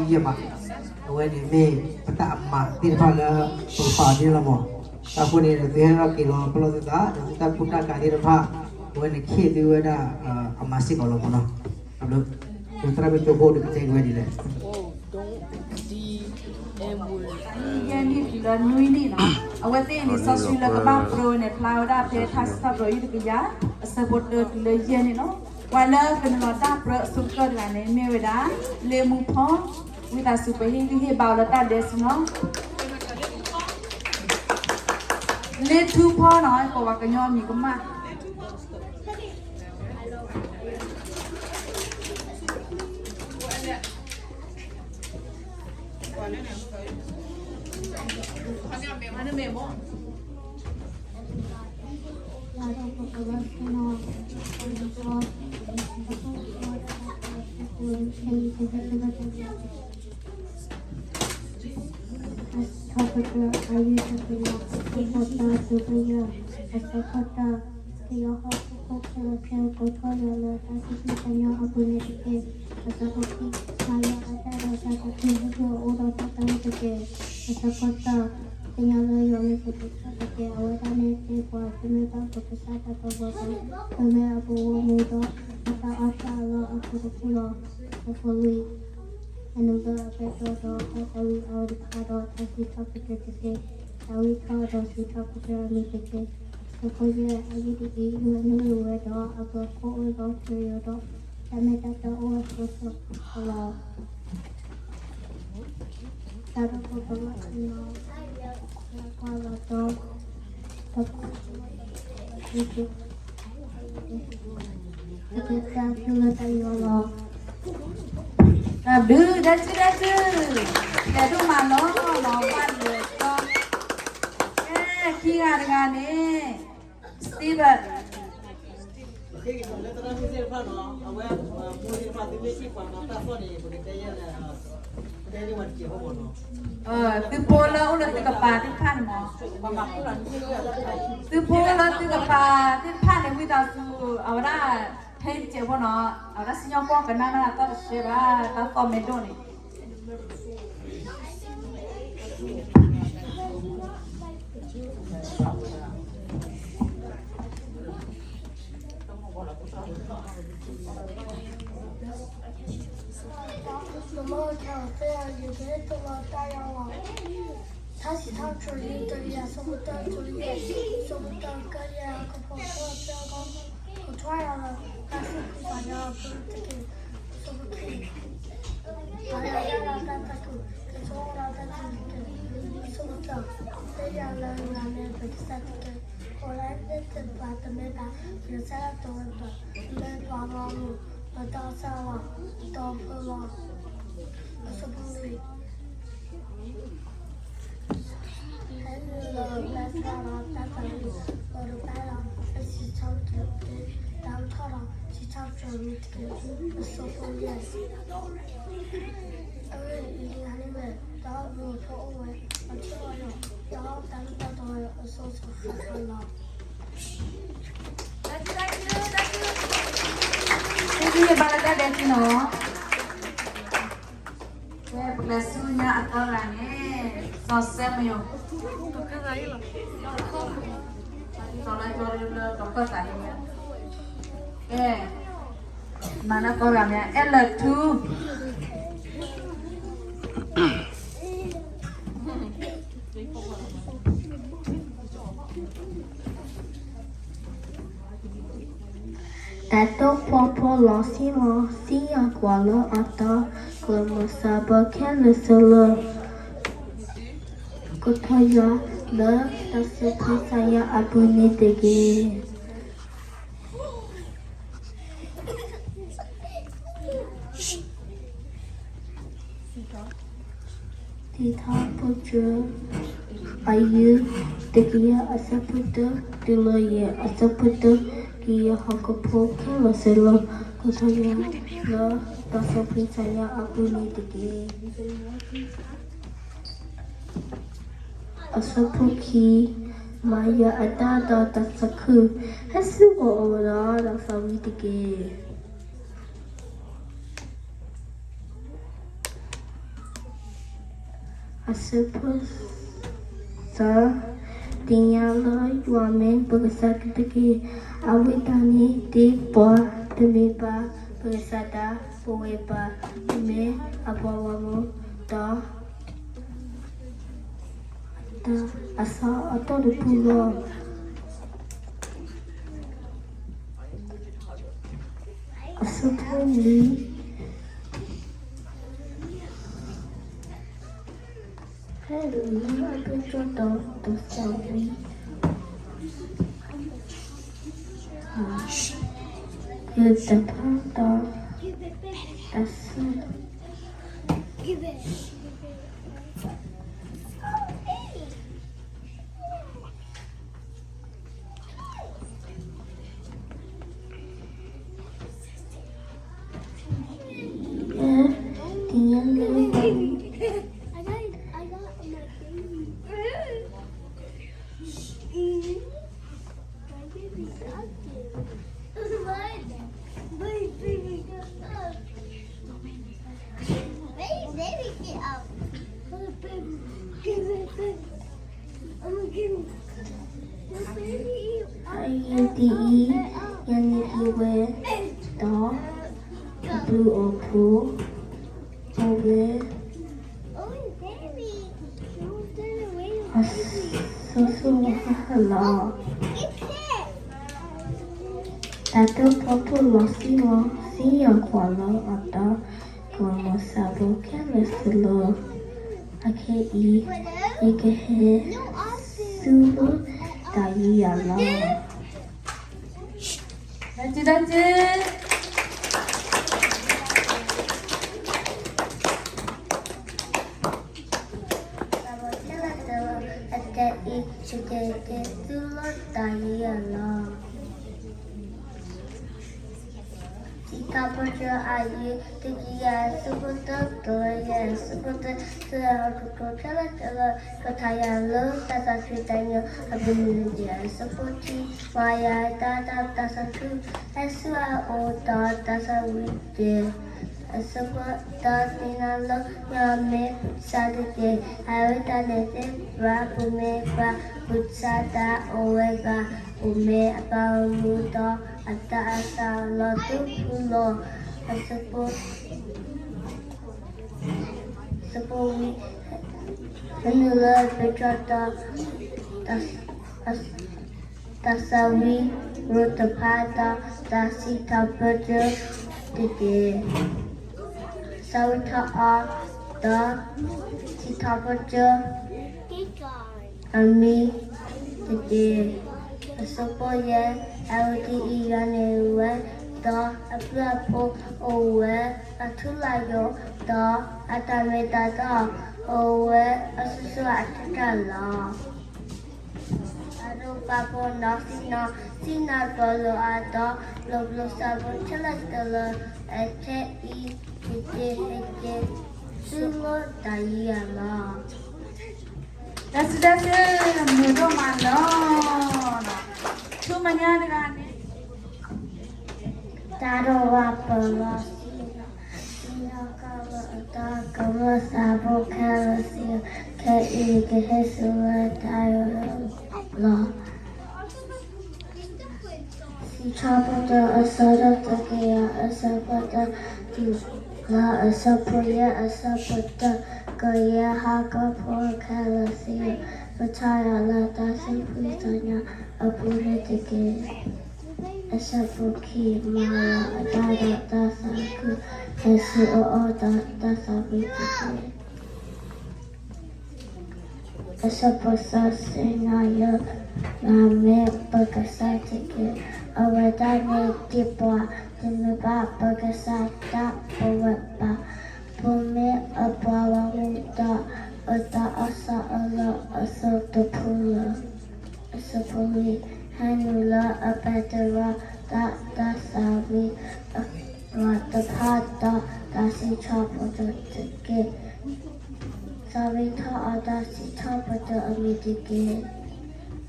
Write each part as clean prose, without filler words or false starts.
ya mak awak ni me peta mak tirpa la papa ni la mo aku ni dia ra kilo pelo ta puta ka tirpa awak ni khi tu ada amasi kalau mo no ablo Putra mencoba untuk cek gue dile. Yani dan nui ni na awak ni sosial ke bang pro ni pelauda pe tas ta pro itu kerja sebut le yani no wala kena da pro suka dengan ni meweda le mu pho wita super hi bao la ta des no le tu pho no ko wa ka nyom ni ko ma Mana memo? Señala yo me sepulta que ahora me tengo a que me da porque sabe todo que me abuelo mudo hasta hasta lo acuerdo que fue en el de todo hasta we ahora así toque que ahí todo así toque que me que después de ahí de no lo do a poco o do que yo do también da todo eso la Cara poco no Aduh, dah tu. Dah tu mana ban được con. Khi dengan ni, Steven. Từ pola ulah tu kapa tu pan mo. Từ pola tu kapa tu pan ni kita tu awak pen je pun awak senyum pun kena tak siapa tak komen ni.他喜欢吃一个呀，什么的做也，什么的个呀，个婆婆这个我穿上了，但是不想要不是这个，什么的，哎呀，让他个，给说让他个，什么的，这样了，让那个三个，后来那个把他们打，有三个多的，那爸爸路，我到上了，到破了，我说不对。Ini balada dari no. Lesunya aturan sosial yo. Soalnya cari dokter tadi ya. Mana programnya? L2. Tato popo losimo sia kuala atau kemasaba kena selo. Kutaya le tasupi saya abu ni degi. Tita puja ayu degia asaputa diloye asaputa kia hakapo kena selo. Kutaya le tasupi saya abu ni degi. Asapuki maya ada tasaku hasu ora rasawi dige I suppose so. Tinyala Yuame Bugasakataki Awitani Deepa Demipa Bugasada Poeba Me Abawamu Da Asa Atto the Pulo Asupuni Hello, I put your dog to sorry. Here's the panda. That's it. Give it. Blue or pool, over hello. Tato popo losilo, siya kwalo ata como sabo keresilo. Ake ikehe sulu dayala. That's Kapocho ayi tiya subuto toya subuto tera kutela tela kataya lo tata kitanya abinja supoti maya tata tasa tu eswa o tata wite Asapa tatina lo yame sadike awita nete ra pume ra putsata owega ume apamuto ata asa lo tupulo asapo wi henula petrata tasawi rotapata tasita petra tete Sauta da Sitapaja Ami Tede Asopoye Alti Ianewe Da Aplapo Owe Atulayo Da Atameda Da Owe Asusu Atala Ado Papo Nasina Sina Dolo Ada Loblo Sabo Chalatala Ete Heke Sulo Dayala. That's Mudo Malona. Too many Taro Wapala Sina Kava Sabo Kalasia Ke Hesula Dayala. Si Chapata Asada Takia Asapata La asapoya asapata kaya haka por kalasia bataya la tasi putanya apure teke asapoki maya adada tasaku esu o tasabitike asapasa senaya name pagasatike awadane tipa Timba pagasata pawapa Pume apawamuta Ata asa ala asa tapula Asapuli Hanula apatara Ta tasawi Ratapata Tasi chapata tike Savita adasi chapata amitike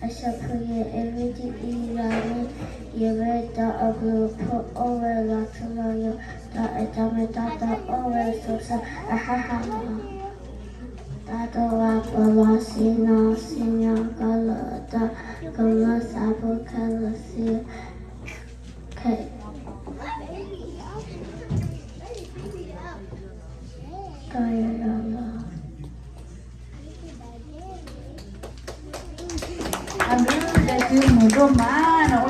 Asapuye everything irani Yeveta aglu put over la tumayo Da etameta da over sosa ahaha Tatoa Palasina Sina Galata Gama Sabu Kalasi K. Kayala. Ambil dari mudo mana